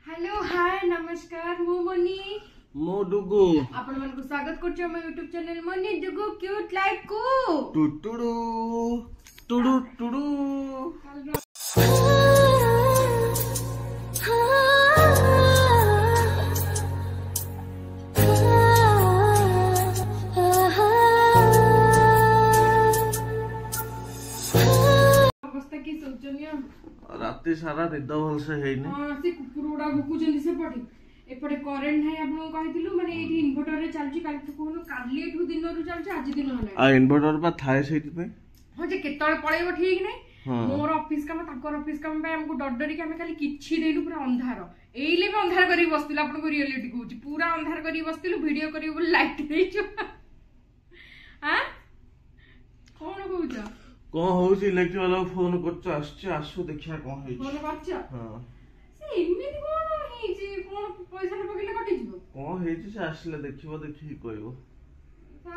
Hello hi नमस्कार मु money मो डुगु आपण मन को स्वागत करछ हम YouTube channel money Dugu cute like को टुटुडु टुडु टुडु अवस्था की सोचनिया राती सारा निद भल से हेनी हां से कुकुर उडा भुकुचंदी से पडी एपटे करेंट है आपन कहितलु माने एठी इन्वर्टर रे चलची काल तो कोनो काली एठु दिन रु चलची आज दिन होला आ इन्वर्टर बा थाए सेति पे हां जे केतळे पळेबो ठीक नै मोर ऑफिस काम ताकर ऑफिस काम पे हमको डर डरी के हम खाली किछि देलु पूरा अंधार एइले भी अंधार करी बसतिल आपन को रियलिटी कहूची पूरा अंधार करी बसतिल वीडियो करी बोल लाइट देइछु हां कोन कहूछ कोन होउची इलेक्ट्रिक वाला फोन करछ आछी आसु देखिया कोन हेछि फोन करछ हां से इमिति कोन हेछि कोन पैसा न पकिले कटि जिवो कोन हेछि से आसले देखिबो देखि कहबो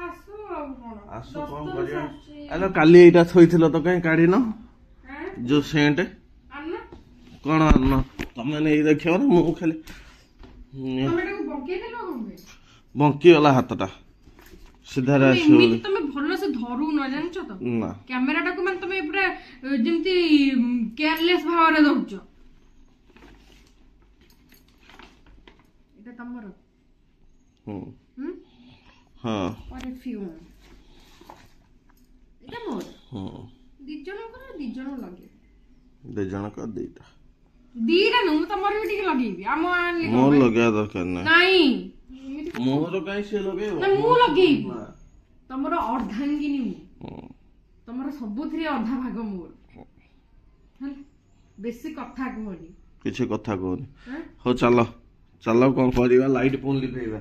आसु आ कोन आसु कोन करिया अलो काली एटा थोइथिलो तो कहीं काढी न हां जो सेंट अन्ना कोन अन्न तमे नै देखियो न मु खाली तमे को बंके देलो हमे बंकी वाला हातटा सीधा रासो इमिति तमे भलो से धरु न जानछ तो ना कैमरा टाको मन तमे पूरा जेंति केयरलेस भाव रे दउछ एटा तमर हां परफ्यूम एटा मोर दिजन लगे दिजन का दीटा दीटा नु तमर भी ठीक लगेबी हम आनली मोर लगा दरकार नहीं मोर काई से लगे ना मु लगेबी तमर अर्धांगिनी मु तमर सबुथरे अर्धा भाग मोर हल बेसी कथा कहनी किछि कथा कहनी हो चलो चलो कोन करिवा लाइट पुन लिपेबा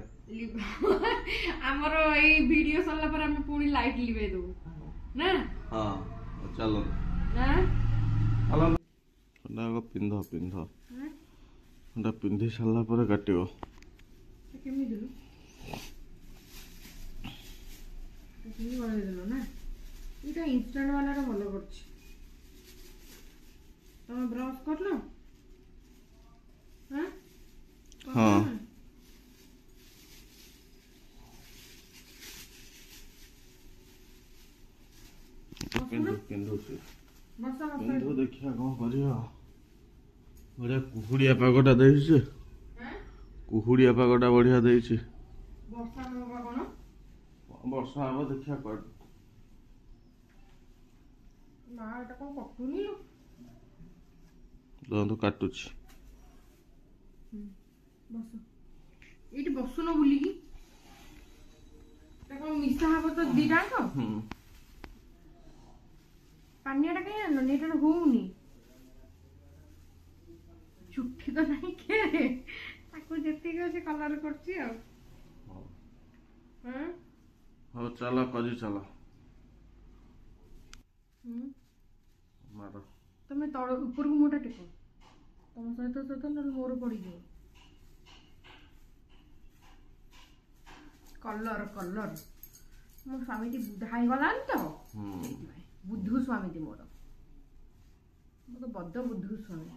हमरो ए वीडियो सरला पर हम पूरी लाइट लिवे दो ना हां चलो हां चलो ना पिंधो पिंधो ना पिंधी साला पर काटियो केमि दिलो केमि वाला दिलो ना इटा इंस्टेंट वाला रो भलो करछि तमे ब्रश करलो हां हां पिंधो पिंधो से बसा पिंधो देखिया कोन करियो बड़े कुहुडिया पागटा देइछे हैं कुहुडिया पागटा बढ़िया देइछे वर्षा होबा कोन वर्षा आबो देखिया कर ना एटा कोन कटुनी लो दंतो काटुछि बस एटी बसुनो बुली की ताको मिसा हबो तो दिडा को पानियाटा कहीं आनो नेटा होउनी छुट्टी तो नहीं के ताको जति के से कलर करछि आ हां हो चलो कजी चलो मारो तमे तळ ऊपर को मोटा टेको तम सहित न मोर पड़ी जो कलर कलर मो स्वामी टी बुधाई गलान तो बुद्धू स्वामी टी मोर मो तो बद्ध बुद्धू स्वामी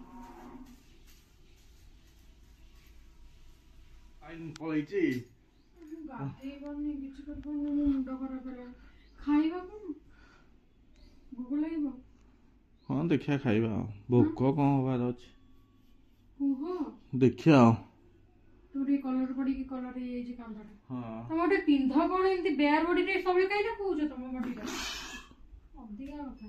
आइन पळैछि गाते बन्नी किछ कर बन्नी मुंड खराब होला खाइबा कोन भूख लागबो हां देखिया खाइबा भूख कोन होबार अछि ओहो देखिया तोरे कलर पड़ी की कलर ये जे कांदाटा हां तमोटे पिंध कोन एंती बेयर बॉडी रे सबले काइना कहउछ तम बॉडीटा अधिका कथा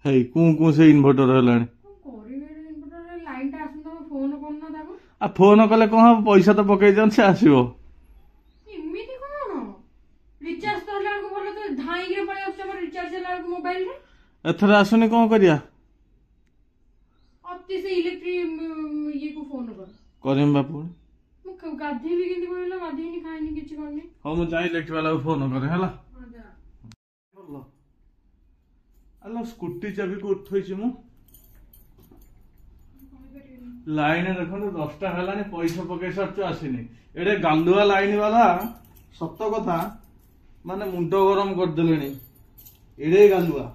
हे कु से इन्वर्टर हलानी कोरिवे इन्वर्टर रे लाइन ता आसुन तम फोन कोन न दाबो आ फोन कले कोन पैसा तो पकई जन से आसीबो इमिति कोन रिचार्ज तो हला को बोलो तो धाई के पळे आछ हमर रिचार्ज हला को मोबाइल रे एथर आसुनी कोन करिया अति से इलेक्ट्रिक ये को फोन करिम बापू मु गाधी भी किंती बोललो गाधी नि खाइनी किछ करनी हो मु जाई इलेक्ट्रिक वाला को फोन करे हला हां जा बोलो अल्ला स्कूटी चाबी को उठोइछि मु लाइन देखो 10टा हलानी पैसा पकई सरच आसीनी एडे गालुआ लाइन वाला सत कथा माने मुंडो गरम कर देलेनी एडे गालुआ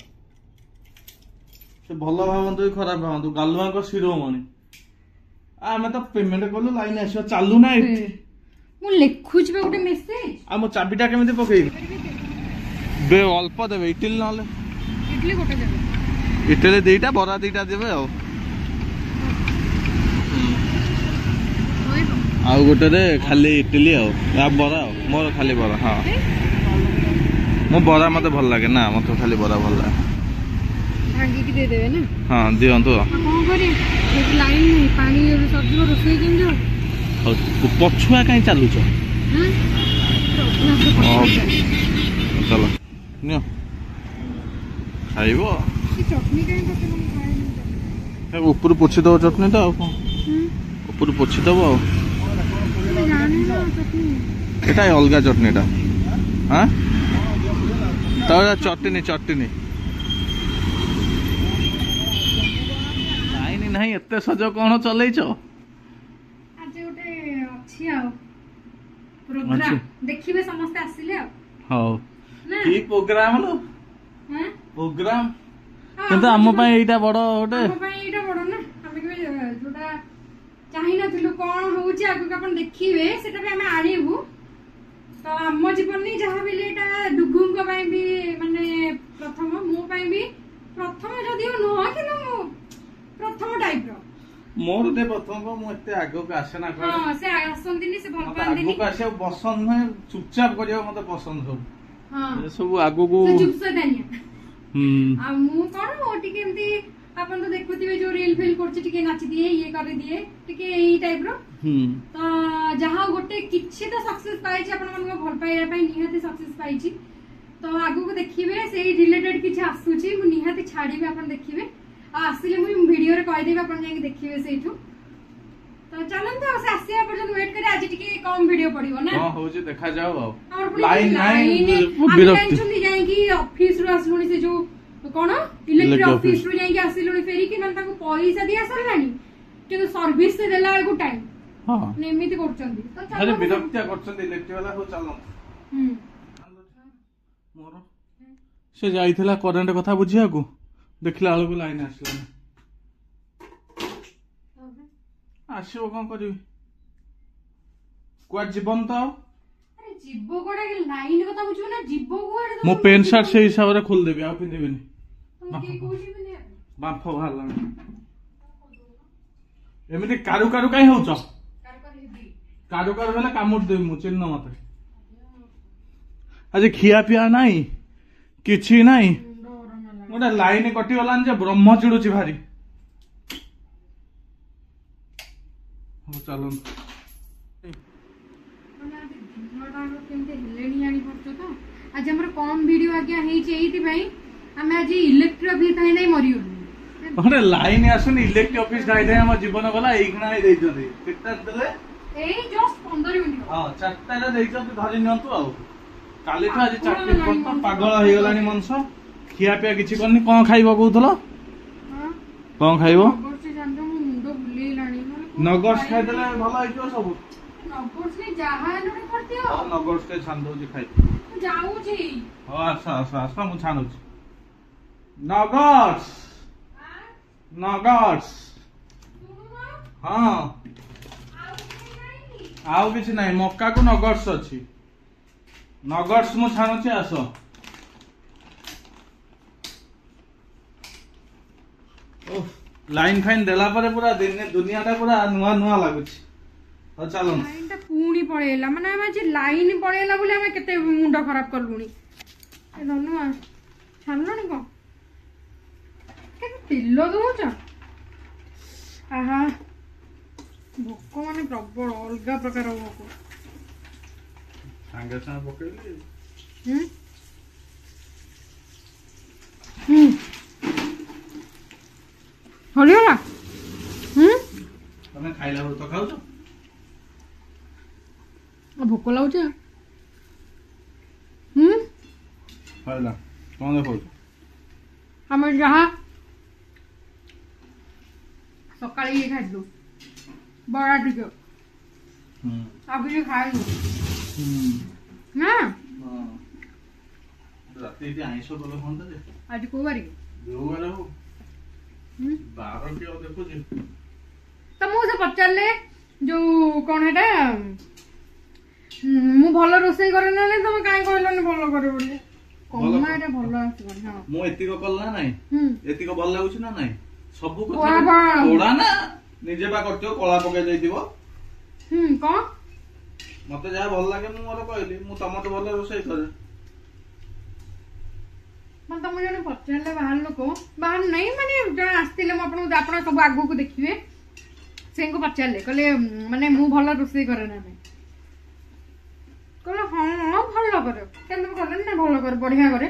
से भल भावतु खराब भावतु गालुआ शिरोमणि ଆମେ ତ ପେମେଣ୍ଟ କଲୁ ଲାଇନ ଆସିବ ଚାଲୁ ନା ମୁଁ ଲେଖୁଛି ବା ଗୋଟେ ମେସେଜ। ଆଉ ମୋ ଚାବିଟା କେମିତି ପକେଇବି? ବେ ଅଳ୍ପ ଦେବେ ଇଟିଲି, ନହେଲେ ଇଡଲି ଗୋଟେ ଦେବେ, ଇଟିଲି ଦିଟା ବରା ଦିଟା ଦେବେ ଆଉ ଆଉ ଗୋଟେ ରେ ଖାଲି ଇଟିଲି ଆଉ ବରା ଆଉ ମୋର ଖାଲି ବରା। ହଁ ମୁଁ ବରା ମତେ ଭଲ ଲାଗେ ନା, ମତେ ଖାଲି ବରା ଭଲ ଲାଗେ। ଭାଙ୍ଗିକି ଦେଇଦେବେ ନା? ହଁ ଦିଅନ୍ତୁ। କଣ କରିବା ଲାଇନ ନାହିଁ, ପାଣି ସରିଯିବ, ରୋଷେଇ କେମିତି ହବ? ପଛୁଆ କାହିଁ ଚାଲୁଛ? ଚାଲ ନିଅ ଖାଇବ। ଚଟନି କାହିଁ ପକେଇଲ? ଉପରୁ ପୋଛିଦବ ଚଟନି ଟା ଆଉ କଣ, ଉପରୁ ପୋଛିଦବ ଆଉ। এটা অলগা চটনিটা। হ্যাঁ তাহলে চটনি চটনি লাইন ନାହିଁ ଏତେ ସଜ କଣ ଚଲେଇଛ? ଆଜି ଗୋଟେ ଅଛି ଆଉ ପ୍ରୋଗ୍ରାମ, ଦେଖିବେ ସମସ୍ତେ ଆସିଲେ ଆଉ। ହଉ କି ପ୍ରୋଗ୍ରାମ लो? ହାଁ ପ୍ରୋଗ୍ରାମ କିନ୍ତୁ ଆମ ପାଇଁ ଏଇଟା ବଡ ଗୋଟେ, ଆମ ପାଇଁ ଏଇଟା ବଡ ନା। ଆମେ କେବେ ଯୋଉଟା ଚାହିଁନଥିଲୁ କଣ ହଉଛି ଆଗକୁ ଆପଣ ଦେଖିବେ, ସେଟା ବି ଆମେ ଆଣିବୁ। ତ ଆମ ଜୀବନରେ ଯାହା ବି ଏଇଟା ଡୁଗୁଙ୍କ ପାଇଁ ବି ମାନେ ପ୍ରଥମ, ମୋ ପାଇଁ ବି ପ୍ରଥମ, ଯଦିଓ ନୁହଁ କିନ୍ତୁ ପ୍ରଥମ ଟାଇପ ର। ମୋର ଟେ ପ୍ରଥମ, ମୁଁ ଏତେ ଆଗକୁ ଆସେ ନା। ହଁ ସେ ଆସନ୍ତିନି, ସେ ଭଲ ପାଆନ୍ତିନି। ଆଗକୁ ଆସିବାକୁ ପସନ୍ଦ ନୁହେଁ, ଚୁପଚାପ କରିବାକୁ ମତେ ପସନ୍ଦ ସବୁ। ହଁ ସବୁ ଆଗକୁ ଚୁପଚାପ। ଆଉ ମୁଁ କଣ ଟିକେ ଏମିତି, ଆପଣ ତ ଦେଖୁଥିବେ ଯୋଉ ରିଲ ଫିଲ୍ କରୁଛି, ଟିକେ ନାଚିଦିଏ, ଇଏ କରିଦିଏ, ଟିକେ ଏଇ ଟାଇପ ର। ତ ଯାହା ଗୋଟେ କିଛି ତ ସକ୍ସେସ୍ ପାଇଛି, ଆପଣ ମାନଙ୍କ ଭଲ ପାଇବା ପାଇଁ ନିହାତି ସକ୍ସେସ୍ ପାଇଛି। ତ ଆଗକୁ ଦେଖିବେ ସେଇ ରିଲେଟେଡ କିଛି ଆସୁଛି, ମୁଁ ନିହାତି ଛାଡିବି, ଆପଣ ଦେଖିବେ। ଆଉ ଆସିଲେ ମୁଁ ଭିଡିଓରେ କହିଦେବି, ଆପଣ ଯାଇକି ଦେଖିବେ ସେଇଠୁ। ତ ଚାଲନ୍ତୁ ଆଉ ସେ ଆସିବା ପର୍ଯ୍ୟନ୍ତ ୱେଟ୍ କରି, ଆଜି ଟିକେ କମ ଭିଡିଓ ପଡିବ ନା। କଣ ହଉଛି ଦେଖାଯାଉ ଆଉ। ଲାଇନ ନାହିଁ ଯାଇକି ଅଫିସ ରୁ ଆସିଲୁଣି, ସେ ଯୋଉ କଣ ଇଲେକ୍ଟ୍ରି ଅଫିସ ରୁ ଯାଇକି ଆସିଲୁଣି ଫେରିକି, ମାନେ ତାଙ୍କୁ ପଇସା ଦିଆ ସରିଲାଣି କିନ୍ତୁ ସର୍ଭିସ ଦେଲା ବେଳକୁ ଟାଇମ। ଏମିତି କରୁଛନ୍ତି, ବିରକ୍ତିଆ କରୁଛନ୍ତି ଇଲେକ୍ଟ୍ରି ବାଲା। ହଉ ଚାଲ। ମୋର ସେ ଯାଇଥିଲା କରେଣ୍ଟ କଥା ବୁଝିବାକୁ, ଦେଖିଲା ବେଳକୁ ଲାଇନ ଆସିଲାନି। ଆସିବ କଣ କରିବି, କୁଆଡେ ଯିବନି ତ ଆଉ। ଯିବ କୁଆଡେ, ଲାଇନ କଥା ବୁଝିବ ନା, ଯିବ କୁଆଡେ? ମୁଁ ପ୍ୟାଣ୍ଟ ସାର୍ଟ ସେଇ ହିସାବରେ ଖୋଲିଦେବି, ଆଉ ପିନ୍ଧିବିନି। ବାମ୍ଫ ବାହାରିଲାଣି। ଏମିତି କାରୁ କାରୁ କାହିଁ ହଉଛ? କାରୁ କାରୁ ହେଲେ କାମୁଡିଦେବି ମୁଁ, ଚିହ୍ନ ମତେ। ଆଜି ଖିଆ ପିଆ ନାହିଁ, କିଛି ନାହିଁ। ଗୋଟେ ଲାଇନ କଟିଗଲାନି ଯେ ବ୍ରହ୍ମ ଚିଡୁଛି ଭାରି। ହଉ ଚାଲନ୍ତୁ। ଆଜି ଆମର କମ ଭିଡିଓ ଆଜ୍ଞା ହେଇଛି, ଏଇଥିପାଇଁ ଆମେ ଆଜି ଇଲେକ୍ଟ୍ରି ଅଫିସ ଥାଇ ନାଇଁ ମରିଗଲୁ। ଗୋଟେ ଲାଇନ ଆସୁନି, ଇଲେକ୍ଟ୍ରି ଅଫିସ ଥାଇ ଥାଇ ଆମ ଜୀବନ ଗଲା। ଏଇ ଖିଣା ଦେଇଛନ୍ତି, କେତେ ଦେଲେ? ଏଇ ଜଷ୍ଟ 15 ମିନିଟ୍। ହଁ 4ଟାରେ ଦେଇଛନ୍ତି, ଧରି ନିଅନ୍ତୁ ଆଉ। କାଲିଠୁ ଆଜି ଚାକିରି ପର୍ଯ୍ୟନ୍ତ ପାଗଳ ହେଇଗଲାଣି ମଣିଷ। ଖିଆ ପିଆ କିଛି କରିନି। କଣ ଖାଇବ କହୁଥିଲ? କଣ ଖାଇବ? ନଗର୍ସ ଖାଇଦେଲେ ଭଲ ହେଇଯିବ ସବୁ। ନଗର୍ସ ଟେ ଛାଣି ଦଉଛି, ଖାଇ ଯାଉଛି। ହଉ ଆସ ଆସ ଆସ, ମୁଁ ଛାଣୁଛି। ନଗର୍ସ ନଗର୍ସ। ହଁ ଆଉ କିଛି ନାହିଁ, ମକାକୁ ନଗର୍ସ ଅଛି। ନଗର୍ସ ମୁଁ ଛାଣୁଛି, ଆସ। ଲାଇନ ଫାଇନ ଦେଲା ପରେ ପୁରା ଦୁନିଆ ଟା ପୁରା ନୂଆ ନୂଆ ଲାଗୁଛି। ହଉ ଚାଲ। ଲାଇନ ଟା ପୁଣି ପଳେଇଲା, ମାନେ ଆମେ ଆଜି ଲାଇନ ପଳେଇଲା ବୋଲି ଆମେ କେତେ ମୁଣ୍ଡ ଖରାପ କଲୁଣି। ଧନୁଆ ଛାଣିଲଣି କଣ? ତେଲ ଦଉଛ? ଆହା ଭୋକ ମାନେ ପ୍ରବଳ, ଅଲଗା ପ୍ରକାର ଭୋକ। ସାଙ୍ଗେ ସାଙ୍ଗେ ପକେଇଲି। ହଳିଗଲା। ତମେ ଖାଇଲା ବେଳକୁ ତ ଖାଉଛ। ଭୋକ ଲାଗୁଛି। ଖାଇଲା କଣ ଦେଖାଉଛ? ଆମେ ଯାହା ସକାଳେ ଇଏ ଖାଇଥିଲୁ, ବରା ଟିକେ, ଆଉ କିଛି ଖାଇଲୁ ନା। ରାତି ଆଇଁଷ କଲେ ହୁଅନ୍ତା ଯେ। ଆଜି କୋଉ ବାର କି? ଯୋଉ ବାର ହଉ, ବାର କି ଆଉ ଦେଖୁଛି। ତମକୁ ସେ ପଚାରିଲେ ଯୋଉ କଣ ହେଟା ମୁଁ ଭଲ ରୋଷେଇ କରେ ନା ନାଇଁ ତମେ କାଇଁ କହିଲନି ଭଲ କରେ ବୋଲି କମା ଏଟା ଭଲ ଆସିବନି ହଁ ମୁଁ ଏତିକ କଲ ନା ନାଇଁ ଏତିକ ଭଲ ଲାଗୁଛି ନା ନାଇଁ ସବୁ କଥା କୋଳା କୋଳା ନା ନିଜେ ବା କରିଥିବ କଳା ପକେଇ ଦେଇଥିବ କଣ ମତେ ଯାହା ଭଲ ଲାଗେ ମୁଁ ମୋର କହିଲି ମୁଁ ତମଠୁ ଭଲ ରୋଷେଇ କରେ ମାନେ ତମକୁ ଜଣେ ପଚାରିଲେ ବାହାର ଲୋକ ବାହାର ନାଇଁ ମାନେ ଜଣେ ଆସିଥିଲେ ମୁଁ ଆପଣଙ୍କୁ ଆପଣ ସବୁ ଆଗକୁ ଦେଖିବେ ସେଙ୍କୁ ପଚାରିଲେ କହିଲେ ମାନେ ମୁଁ ଭଲ ରୋଷେଇ କରେ ନା ନାଇଁ କହିଲେ ହଁ ଭଲ କରେ କେମିତି କଲେ ନା ଭଲ କରେ ବଢିଆ କରେ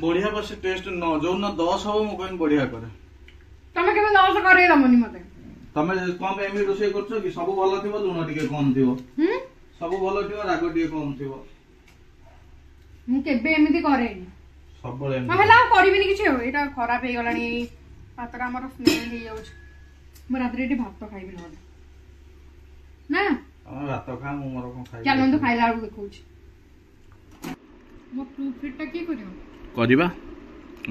ବଢିଆ ବସେ ଟେଷ୍ଟ ନ ଯୋଉ 10 ହବ ମୁଁ କହିବି ବଢିଆ କରେ ତମେ କେବେ 10 କରେଇ ଦବନି ମତେ ତମେ କଣ ପାଇଁ ଏମିତି ରୋଷେଇ କରୁଛ କି ସବୁ ଭଲ ଥିବ ଲୁଣ ଟିକେ କମ ଥିବ ସବୁ ଭଲ ଥିବ ରାଗ ଟିକେ କମ ଥିବ ମୁଁ କେବେ ଏମିତି କରେନି ସବୁବେଳେ ହେଲା ଆଉ କରିବିନି କିଛି ଆଉ ଏଇଟା ଖରାପ ହେଇଗଲାଣି ଭାତଟା ଆମର ସ୍ମେଲ ହେଇଯାଉଛି ମୁଁ ରାତିରେ ଏଠି ଭାତ ଖାଇବି ନହେଲେ ନା ଭାତ ଖା ମୁଁ ମୋର କଣ ଖାଇବି ଚାଲନ୍ତୁ ଖାଇଲା ବେଳକୁ ଦେଖଉଛି ମୋ ପ୍ରୁଫ ଫିଟ୍ ଟା କିଏ କରିବ କରିବା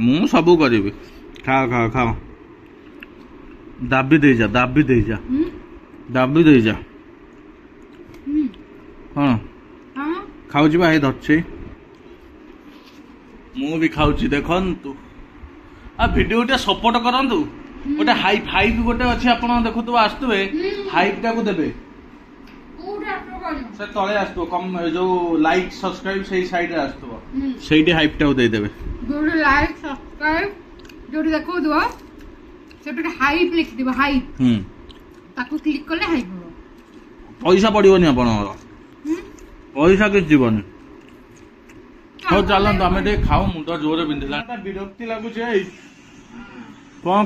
ମୁଁ ସବୁ କରିବି ଖାଅ ଖାଅ ଖାଅ ଦାବି ଦେଇଯା ଦାବି ଦେଇଯା କଣ ଖାଉଛି ବା ଏଇ ଧରଛି ମୁଁ ବି ଖାଉଛି ଦେଖନ୍ତୁ ଆଉ ଭିଡିଓ ଟେ ସପୋର୍ଟ କରନ୍ତୁ ଗୋଟେ ହାଇପ୍ ଗୋଟେ ଅଛି ଆପଣ ଦେଖୁଥିବ ଆସୁଥିବେ ହାଇପ୍ ଟାକୁ ଦେବେ ସେ ତଳେ ଆସୁଥିବ କମ ଯୋଉ ଲାଇକ୍ ସବସ୍କ୍ରାଇବ ସେଇ ସାଇଡ୍ ରେ ଆସୁଥିବ ସେଇଠି ହାଇପ୍ ଟାକୁ ଦେଇଦେବେ ଯୋଉଠି ଲାଇକ୍ ସବସ୍କ୍ରାଇବ ଯୋଉଠି ଦେଖଉଥିବ ସେଠି ଗୋଟେ ହାଇପ୍ ଲେଖିଥିବ ହାଇପ୍ ତାକୁ କ୍ଲିକ୍ କଲେ ହାଇପ୍ ହବ ପଇସା ପଡିବନି ଆପଣଙ୍କର ପଇସା କିଛି ଯିବନି ହଉ ଚାଲନ୍ତୁ ଆମେ ଟିକେ ଖାଉ ମୁଣ୍ଡ ଜୋରେ ବିନ୍ଧିଲା ବିରକ୍ତି ଲାଗୁଛି ଏଇ କଣ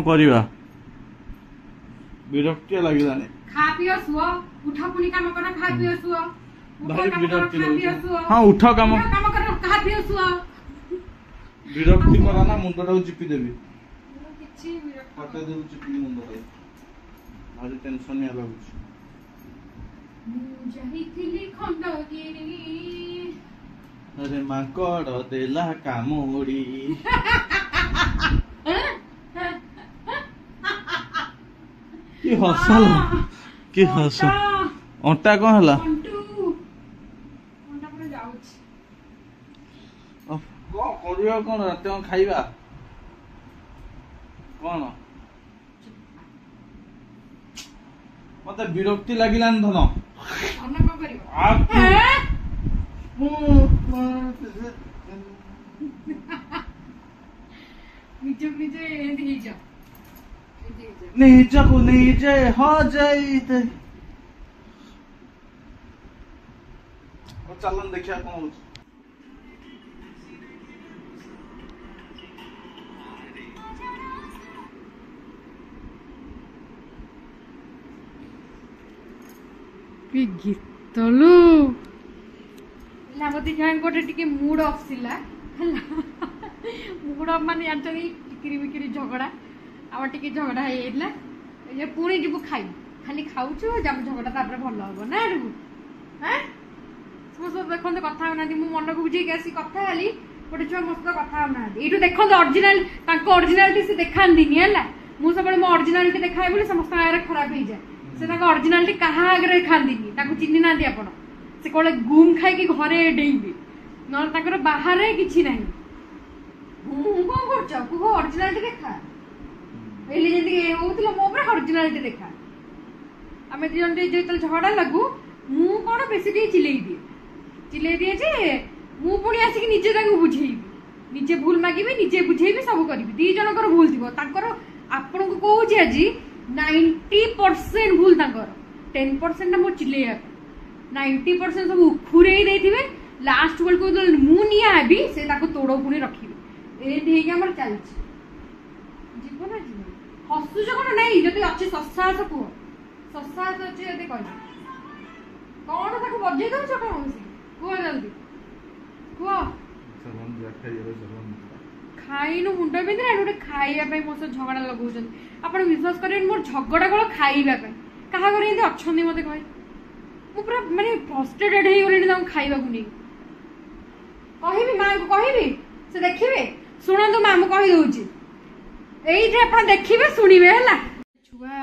କରିବା ବିରକ୍ତି ଲାଗିଲାନି ଖା ପିଅ ଶୁଅ ଉଠ ପୁଣି କାମ କର ଖା ପିଅ ଶୁଅ ଭାରି ବିରକ୍ତି ଲାଗୁଛି ହଁ ଉଠ କାମ କର ଖା ପିଅ ଶୁଅ ବିରକ୍ତି କର ନା ମୁଣ୍ଡଟାକୁ ଚିପି ଦେବି କିଛି ହଟାଇ ଦେବି ଚିପିକି ମୁଣ୍ଡଟାକୁ ଭାରି ଟେନସନିଆ ଲାଗୁଛି ମୁଁ ଯାଇଥିଲି ଖଣ୍ଡଗିରି अरे माकड़ देला कामुड़ी कि हसल कि हस अंटा कौन हला कौन रात खाइबा कौन मत विरक्ति लगिलान धन ନିଜକୁ ନିଜେ ହଜାଇତେ ଚାଲନ୍ ଦେଖିବା କଣ ହଉଛି ଗୀତଲୁ ଲାବତୀ ଯାଇ ଗୋଟେ ଟିକେ ମୁଡ୍ ଅଫ୍ ଥିଲା ହେଲା ମୁଡ୍ ଅଫ୍ ମାନେ ଜାଣିଛନ୍ତି ଟିକିରି ବିକିରି ଝଗଡା ଆମର ଟିକେ ଝଗଡା ହେଇଯାଇଥିଲା ଯେ ପୁଣି ଯିବୁ ଖାଇ ଖାଲି ଖାଉଛୁ ଯାବୁ ଝଗଡା ତାପରେ ଭଲ ହବ ନା ଏଠୁ ସମସ୍ତେ ଦେଖନ୍ତୁ କଥା ହଉନାହାନ୍ତି ମୁଁ ମନକୁ ବୁଝେଇକି ଆସି କଥା ହେଲି ଗୋଟେ ଛୁଆ ମୋ ସହିତ କଥା ହଉନାହାନ୍ତି ଏଇଠୁ ଦେଖନ୍ତୁ ଅରିଜିନାଲ ତାଙ୍କ ଅରିଜିନାଲିଟି ସେ ଦେଖାନ୍ତିନି ହେଲା ମୁଁ ସବୁବେଳେ ମୋ ଅରିଜିନାଲିଟି ଦେଖାଏ ବୋଲି ସମସ୍ତଙ୍କ ଆଗରେ ଖରାପ ହେଇଯାଏ ସେ ତାଙ୍କ ଅରିଜିନାଲିଟି କାହା ଆଗରେ ଦେଖାନ୍ତିନି ତାଙ୍କୁ ଚିହ୍ନି ନାହାନ୍ତି ଆପଣ ସେ କୋଳେ ଗୁମ୍ ଖାଇକି ଘରେ ଡେଇଁବେ ନହେଲେ ତାଙ୍କର ବାହାରେ କିଛି ନାହିଁ କଣ କରୁଛ କୁହ ଅରିଜିନାଲିଟି ଦେଖା ଏଇଲେ ଯେମିତି ହଉଥିଲା ମୋ ଉପରେ ଅରିଜିନାଲିଟି ଦେଖା ଆମେ ଦି ଜଣ ଯେତେବେଳେ ଝଗଡା ଲାଗୁ ମୁଁ କଣ ବେଶୀ ଟିକେ ଚିଲେଇ ଦିଏ ଯେ ମୁଁ ପୁଣି ଆସିକି ନିଜେ ତାଙ୍କୁ ବୁଝେଇବି ନିଜେ ଭୁଲ ମାଗିବି ନିଜେ ବୁଝେଇବି ସବୁ କରିବି ଦି ଜଣଙ୍କର ଭୁଲ ଥିବ ତାଙ୍କର ଆପଣଙ୍କୁ କହୁଛି ଆଜି 90% ଭୁଲ ତାଙ୍କର 10% ମୋ ଚିଲେଇବା 90% ସବୁ ଉଖୁରେଇ ଦେଇଥିବେ ଲାଷ୍ଟ ବେଳକୁ ଯେତେବେଳେ ମୁଁ ନିଆଁ ହେବି ସେ ତାକୁ ତୋଡ଼ ପୁଣି ରଖିବେ ଏମିତି ହେଇକି ଆମର ଚାଲିଛି ଯିବ ନା ଯିବ ହସୁଛ କଣ ନାଇଁ ଯଦି ଅଛି ସସାହସ କୁହ ସସାହସ ଅଛି ଯଦି କହିବ କଣ ତାକୁ ବଜେଇ ଦଉଛ କଣ କୁହ ଜଲ୍ଦି କୁହ ଖାଇନୁ ମୁଣ୍ଡ ବିନ୍ଧିଲା ଗୋଟେ ଖାଇବା ପାଇଁ ମୋ ସହ ଝଗଡା ଲଗଉଛନ୍ତି ଆପଣ ବିଶ୍ୱାସ କରିବେନି ମୋର ଝଗଡା କେବଳ ଖାଇବା ପାଇଁ କାହା ଘରେ ଏମିତି ଅଛନ୍ତି ମତେ କହି ମୁଁ ପୁରା ମାନେ ଫ୍ରଷ୍ଟ୍ରେଟେଡ୍ ହେଇଗଲିଣି ତାଙ୍କୁ ଖାଇବାକୁ ନେଇ କହିବି ମାଙ୍କୁ କହିବି ସେ ଦେଖିବେ ଶୁଣନ୍ତୁ ମା ମୁଁ କହିଦଉଛି এইଠି ଆପଣ ଦେଖିବେ ଶୁଣିବେ ହେଲା। ଛୁଆ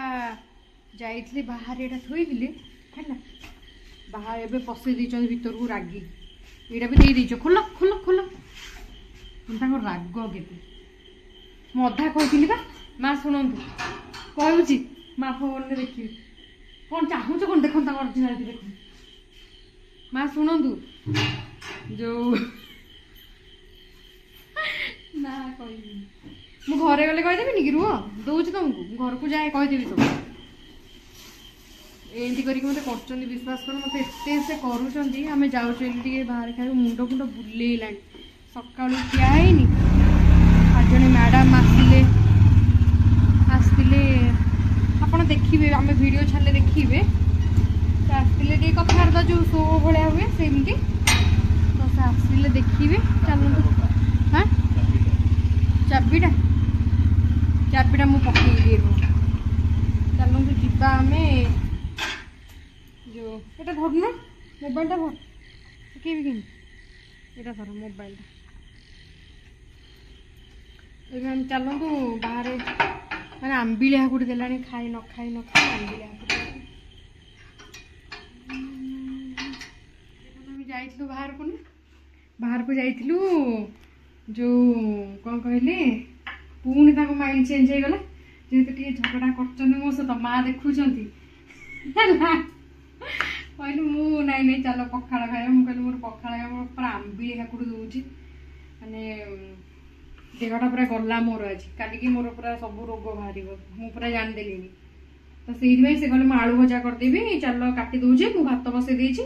ଯାଇଥିଲେ ବାହାରେ ଏଇଟା ଥୋଇଥିଲେ ହେଲା, ବାହାରେ ଏବେ ପଶେଇ ଦେଇଛନ୍ତି ଭିତରକୁ ରାଗି। ଏଇଟା ବି ଦେଇଦେଇଛ, ଖୋଲ ଖୋଲ ଖୋଲ। ତାଙ୍କ ରାଗ କେତେ। ମୁଁ ଅଧା କହିଥିଲି ବା, ମା ଶୁଣନ୍ତୁ କହୁଛି, ମା ଫୋନରେ ଦେଖିବେ କ'ଣ ଚାହୁଁଛ କ'ଣ ଦେଖନ୍ତୁ ତାଙ୍କ ଅରିଜିନାଲିଟି ଦେଖନ୍ତୁ। ମା ଶୁଣନ୍ତୁ ଯୋଉ ନା କହିବିନି, ମୁଁ ଘରେ ଗଲେ କହିଦେବିନି କି, ରୁହ ଦଉଛି ତମକୁ, ମୁଁ ଘରକୁ ଯାଏ କହିଦେବି ସବୁ। ଏମିତି କରିକି ମୋତେ କରୁଛନ୍ତି, ବିଶ୍ୱାସ କର ମୋତେ ଏତେ ସେ କରୁଛନ୍ତି। ଆମେ ଯାଉଛୁ ଏମିତି ଟିକେ ବାହାରେ ଖାଇବୁ, ମୁଣ୍ଡ ଫୁଣ୍ଡ ବୁଲେଇଲାଣି। ସକାଳୁ ଖିଆ ହେଇନି। ଆଉ ଜଣେ ମ୍ୟାଡ଼ାମ୍ ଆସିଥିଲେ ଆପଣ ଦେଖିବେ, ଆମେ ଭିଡ଼ିଓ ଛାଡ଼ିଲେ ଦେଖିବେ। ସେ ଆସିଥିଲେ ଟିକେ କଥାବାର୍ତ୍ତା ଯେଉଁ ଶୋ ଭଳିଆ ହୁଏ ସେମିତି, ତ ସେ ଆସିଲେ ଦେଖିବେ। ଚାଲନ୍ତୁ। ହଁ ଚାବିଟା ମୁଁ ପକେଇ ଦିଏ। ଚାଲନ୍ତୁ ଯିବା ଆମେ। ଯେଉଁ ଏଇଟା ଧରୁନ, ମୋବାଇଲଟା ଧର, ପକେଇବି କେମିତି? ଏଇଟା ଧର ମୋବାଇଲଟା। ଏବେ ଆମେ ଚାଲନ୍ତୁ ବାହାରେ, ମାନେ ଆମ୍ବିଳି ହାକୁଟି ଦେଲାଣି। ଖାଇ ନ ଖାଇ ଆମ୍ବିଳି ହାକୁଟି। ଆମେ ଯାଇଥିଲୁ ବାହାରକୁ ଯାଇଥିଲୁ, ଯେଉଁ କ'ଣ କହିଲେ, ପୁଣି ତାଙ୍କ ମାଇଣ୍ଡ ଚେଞ୍ଜ ହେଇଗଲା। ଯେହେତୁ ଟିକେ ଝଗଡ଼ା କରୁଛନ୍ତି ମୋ ସହିତ, ମା ଦେଖୁଛନ୍ତି ହେଲା। କହିଲି ମୁଁ ନାଇଁ ଚାଲ ପଖାଳ ଖାଇବା। ମୁଁ କହିଲି ମୋର ପଖାଳ ଖାଇବା, ମୋର ପୁରା ଆମ୍ବିଳି ହାକୁଟି ଦେଉଛି, ମାନେ ଦେହଟା ପୁରା ଗଲା ମୋର ଆଜି। କାଲିକି ମୋର ପୁରା ସବୁ ରୋଗ ବାହାରିବ, ମୁଁ ପୁରା ଜାଣିଦେଲିଣି। ତ ସେଇଥିପାଇଁ ସେ କହିଲେ ମୁଁ ଆଳୁ ଭଜା କରିଦେବି, ଚାଲ କାଟି ଦେଉଛି। ମୁଁ ଭାତ ବସେଇ ଦେଇଛି,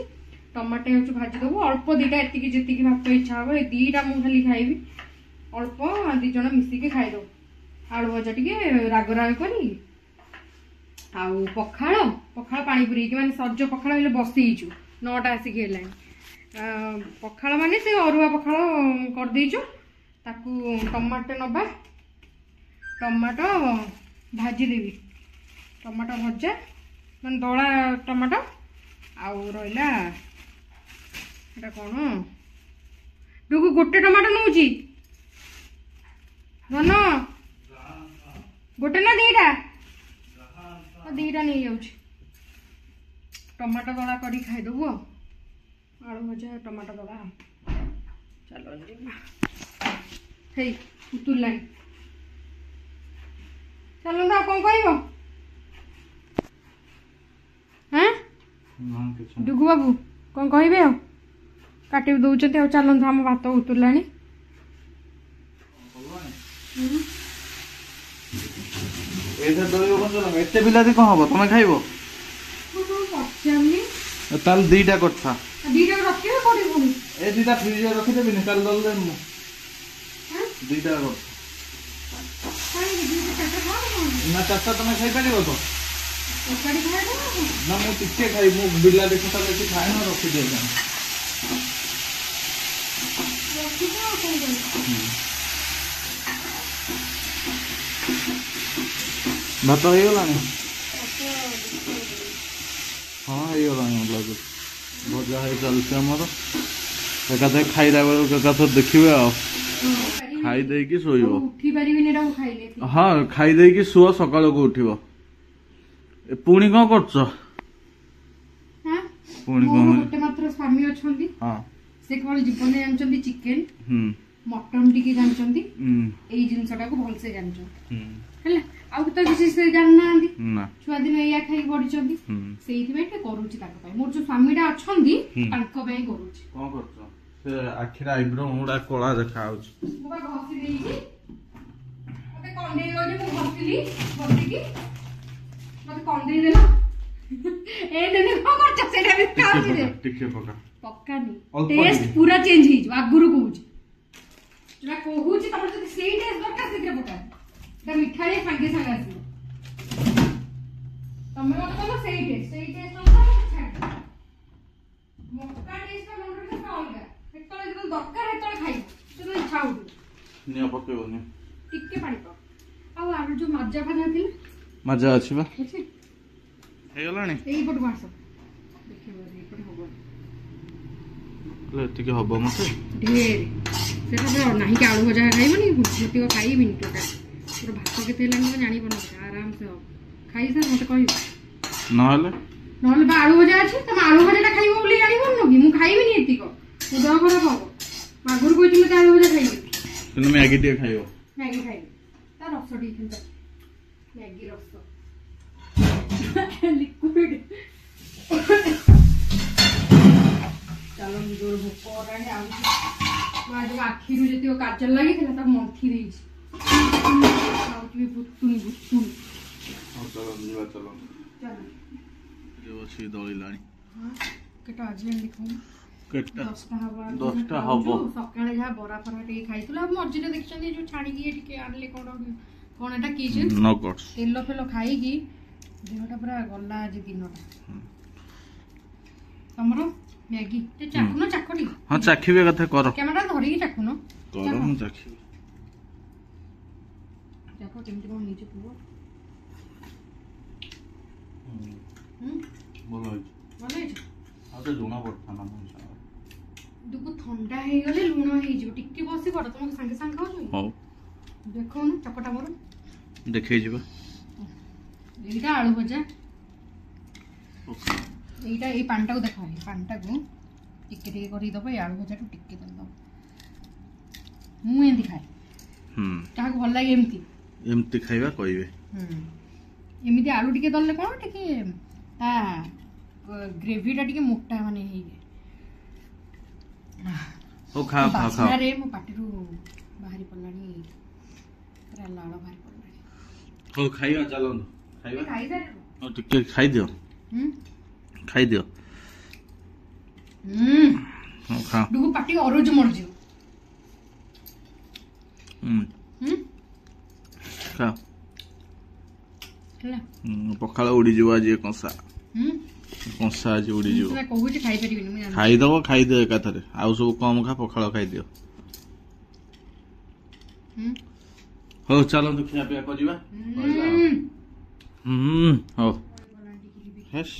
ଟମାଟୋ ହେଉଛି ଭାଜି ଦେବୁ। ଅଳ୍ପ ଦୁଇଟା, ଏତିକି ଯେତିକି ଭାତ ଇଚ୍ଛା ହେବ, ଏ ଦୁଇଟା ମୁଁ ଖାଲି ଖାଇବି। ଅଳ୍ପ 2 ଜଣ ମିଶିକି ଖାଇଦେବୁ। ଆଳୁ ଭଜା ଟିକେ ରାଗ କରି, ଆଉ ପଖାଳ ପାଣି ପୁରେଇକି, ମାନେ ସଜ ପଖାଳ ହେଲେ ବସେଇଛୁ, 9ଟା ଆସିକି ହେଲାଣି। ପଖାଳ ମାନେ ସେ ଅରୁଆ ପଖାଳ କରିଦେଇଛୁ। ତାକୁ ଟମାଟୋ ନେବା, ଟମାଟୋ ଭାଜିଦେବି। ଟମାଟୋ ଭଜା ମାନେ ଦଳା ଟମାଟୋ। ଆଉ ରହିଲା ଏଇଟା କ'ଣ, ଡୁଗୁ ଗୋଟେ ଟମାଟୋ ନେଉଛି ଧନ, ଗୋଟେ ନା ଦୁଇଟା? 2ଟା ନେଇଯାଉଛି। ଟମାଟୋ ଦଳା କରି ଖାଇଦେବୁ ଆଉ। ଆଳୁ ଭଜା ଟମାଟୋ ଦଳା। ଚାଲ ଯିବା। ହେଇ ଉତୁରିଲାଣି, ଚାଲନ୍ତୁ। ଆଉ କ'ଣ କହିବ? ହଁ ଡୁଗୁ ବାବୁ କ'ଣ କହିବେ? ଆଉ କାଟିବି ଦେଉଛନ୍ତି। ଆଉ ଚାଲନ୍ତୁ, ଆମ ଭାତ ଉତୁରିଲାଣି। ଏତେ ବିଲାତି କ'ଣ ହବ, ତମେ ଖାଇବ? ତାହେଲେ 2ଟା କଥା, 2ଟା ରଖିବେ କୋଉଠି ପୁଣି? ଏ 2ଟା ଫ୍ରିଜରେ ରଖିଦେବିନି, କାଲି ଦଲେ 2ଟା କଥା। ନା 4ଟା ତମେ ଖାଇପାରିବ ତ? ନା ମୁଁ ଟିକେ ଖାଇ, ମୁଁ ବିଲାତି ଖଟା ବେଶୀ ଖାଏ ନା, ରଖିଦିଏ। ଭାତ ହେଇଗଲାଣି? ହଁ ହେଇଗଲାଣି, ଲାଗୁଛି। ଭଜା ହେଇ ଚାଲିଛି ଆମର। ଏକାଥରେ ଖାଇଲା ବେଳକୁ ଏକାଥରେ ଦେଖିବେ ଆଉ। ଖାଇ ଦେଇକି ଶୋଇବ। ହଁ ଖାଇ ଦେଇକି ଶୁଅ, ସକାଳକୁ ଉଠିବ। ପୁଣି କ'ଣ କରୁଛ? ପୁଣି କ'ଣ? ଗୋଟେ ମାତ୍ର ସ୍ୱାମୀ ଅଛନ୍ତି, ସେ କେବଳ ଜୀବନରେ ଜାଣିଛନ୍ତି ଚିକେନ, ମଟନ ଟିକେ ଜାଣିଛନ୍ତି। ଏଇ ଜିନିଷଟାକୁ ଭଲସେ ଜାଣିଛନ୍ତି ହେଲା। ଆଉ ତ କିଛି ସେ ଜାଣିନାହାନ୍ତି। ଛୁଆଦିନ ଏଇଆ ଖାଇକି ବଢିଛନ୍ତି, ସେଇଥିପାଇଁ ଟିକେ କରୁଛି ତାଙ୍କ ପାଇଁ। ମୋର ଯୋଉ ସ୍ୱାମୀଟା ଅଛନ୍ତି ତାଙ୍କ ପାଇଁ କରୁଛି। କ'ଣ କରୁଛ? ସେ ଆଖିରେ ଆଇବ୍ରୋ ଗୁଡା କଳା ଦେଖାଯାଉଛି। ମୁଁ ବା ଘଷି ଦେଇଛି, ମତେ କଣ୍ଡେଇ ଦଉଛି। ମୁଁ ଘଷିଲି ବସିକି, ମତେ କଣ୍ଡେଇ ଦେଲା। ଏ ଦେନେ କ'ଣ କରୁଛ? ସେଇଟା ବି ଖାଉଛି ଯେ ଟିକେ ପକାନି, ଟେଷ୍ଟ ପୁରା ଚେଞ୍ଜ ହେଇଯିବ। ଆଗରୁ କହୁଛି, ଯୋଉଟା କହୁଛି ତମର ଯଦି ସେଇ ଟେଷ୍ଟ ଦରକାର ସେଥିରେ ପକା। এটা মিঠাই সাঙ্গে সাঙ্গে আসবে। ତମେ ମତେ କହିଲ ସେଇ ଟେଷ୍ଟ ଅନୁସାରେ ଛାଡି ମକା ଟେଷ୍ଟ ମଣ୍ଡରେ ତ ଅଲଗା। ସେତେବେଳେ ଯେତେବେଳେ ଦରକାର ସେତେବେଳେ ଖାଇବ, ସେତେବେଳେ ଇଚ୍ଛା ହଉଥିବ। ନିଆଁ ପକେଇବନି, ଟିକେ ପାଣି ପକ। ଆଉ ଆର ଯୋଉ ମଜା ଫାଜା ଥିଲା, ମଜା ଅଛି ବା, ହେଇଗଲାଣି। ଏଇପଟକୁ ଆସ, ଦେଖିବ ଏଇପଟେ ହବ। ଏତିକି ହବ ମତେ ଢେର। ସେଟା ନାହିଁ କି ଆଳୁ ଭଜା ଖାଇବନି, ସେତିକ ଖାଇବିନି ଟୋଟାଲ। भात केते हेलानी तो जानी बनो आराम से हो खाई सर मते कहि नहले नहले बा आलू भजा अछि तम आलू भजाटा खाइबो बोली जानी बनो कि मु खाइबे नि एति को मु देह खराब हो मागुर कोइति मते आलू भजा खाइबे तुम मैगी टे खाइयो मैगी खाइबे ता रस टी खंता मैगी रस लिक्विड चलो जोर भूख राणी आ आज आखी रु जति काजल लागि थिला त मंथी देई आउट भी बुतुनी चलो जीवा चलो चलो जो अछि दळी लाणी हां केटा आज देखो केटा 10टा हबो सकाळे जा बरा फरा टे खाइतला मर्जीले देखछनी जो छाणी की टिके आनले कोन एटा की जे नगट्स तेल फेलो खाई की देहटा पूरा गल्ला आज दिनटा हमरो मैगी ते चाखुनो चाखोटी हां चाखिबे कथा करो कैमरा धरि की चाखुनो करो हम चाखिबे देखो केमति कोन नीचे पुओ बोलो बोले आ तो जोना पड़ता ना दुको ठंडा हे गले लूण हे जो टिक्की बसी पड़ तुम संगे संग खाओ हो देखो न चपटा मोर देखे जीवा एटा आलू भजा एटा ए पानटा को देखो ए पानटा को टिक्के टिक्के करी दबो ए आलू भजा को टिक्के दल दो मु एंदी खाए ता को भल लागे एमती खाइबा कहिबे एमिति आलू टिके दल्ले कोन टिके ता ग्रेवीटा टिके मोटा माने हे हो खा खा खा रे मो पाटी रु बाहरी पल्लानी पूरा लाळ बाहरी पल्लानी हो खाइबा चलो खाइबा खाई दे हो टिके खाइ दियो खाइ दियो हो खा दुगु पाटी अरुज मरजियो खा ହେଲା पखाळ उडी जीवा जे कंसा कंसा आज उडी जीव से कहू जे खाइ परिबिनी मु खाइ दबो खाइ दियो एकाथरे आउ सब कम खा पखाळ खाइ दियो हो चलो तो खिया पिया कर जीवा हो हेस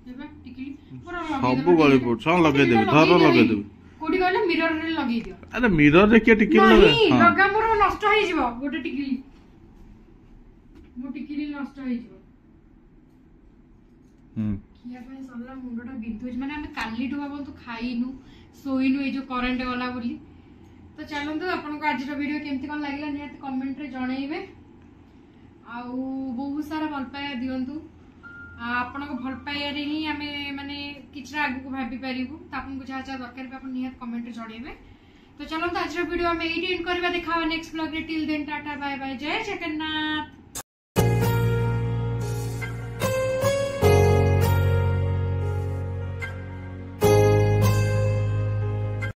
देबा टिकली पूरा सब गली पड़ छ लगे देबे धर लगे देबे कोडी कहले मिरर रे लगे दियो अरे मिरर रे के टिकली लगे नहीं लगा मोर नष्ट होई जीवो गोटे टिकली मो टिकली नष्ट होई जीवो किया पे सल्ला मुंडटा बिंधुज माने हम काली ठो बाबू तो खाइनु सोइनु ए जो करंट वाला बोली तो चलंतु आपन को आज वीडियो केमति कोन लागला नियत कमेंट रे जणाइबे आउ बहुत सारा भल पाया दियंतु आपन को भल पाया रे ही हमें माने किछरा आगु को भाबी परिबु त आपन को जा जा दरकार पे आपन नियत कमेंट रे जणाइबे तो चलंतु आज वीडियो हम एडी एंड करबा देखावा नेक्स्ट व्लॉग रे till then tata bye bye जय जगन्नाथ।